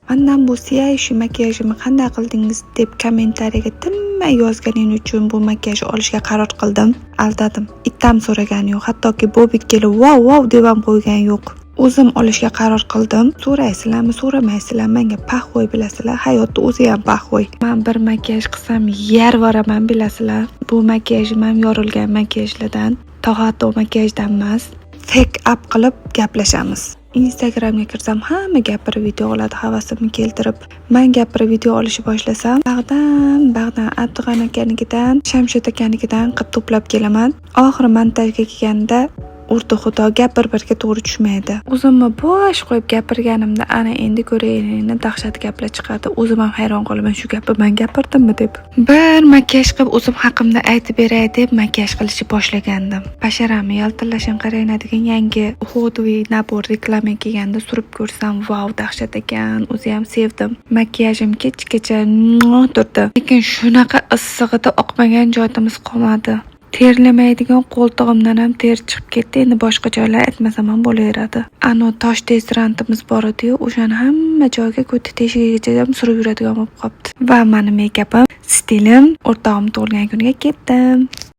Mendan bo'lsa shu makiyajimni qanday qildingiz deb kommentariyaga tinmay yozganing uchun bu makiyajni olishga qaror qildim. Aldadim. Ittam so'ragani yo'q, hattoki Bobik kelib wow deb ham qo'ygan yo'q. O'zim olishga qaror qildim. So'raysizlarmi, so'ramaysizlarmi, menga paxvoy bilasizlar. Hayotda o'zi ham paxvoy. Men bir makiyaj qilsam yarvaraman bilasizlar. Bu makiyajim ham yorilgan makiyajlardan, to'g'ri makiyajdan emas. Fake up qilib gaplashamiz. Instagramga kirsam hamma gapirib video oladi, havasimni keltirib. Men gapirib video olishni boshlasam, bag'dan Abdug'ani akanikidan, Shamshod akanikidan qilib to'plab kelaman. Oxiri montajga kelganda o'rta xudo gap bir-biriga to'g'ri tushmaydi. O'zimni bosh qo'yib gapirganimda ana endi ko'raylikni dahshat gaplar chiqadi. O'zim ham hayron qolaman, shu gapni men gapirdimmi deb. Bir makiyaj qilib o'zim haqimda aytib beray deb makiyaj qilishni boshlagandim. Basharamni yaltillashini qaraydigan yangi Hodwi nabor reklama kelganda surib ko'rsam, wow dahshat ekan. O'zi ham sevdim. Makiyajim kechgacha turdi. Lekin shunaqa issig'ida oqmagan joyimiz qolmadi. Terlamaydigan qo'ltig'imdan ham ter chiqib ketdi. Endi boshqa joylar aytmasam ham bo'laveradi. Tosh desodorantimiz bor edi-yu, o'shani hamma joyga ko'ti teshigigacha ham surib yuradigan bo'lib qopti. Va meni mekapim, stilim o'rtog'im tug'ilgan kuniga ketdim.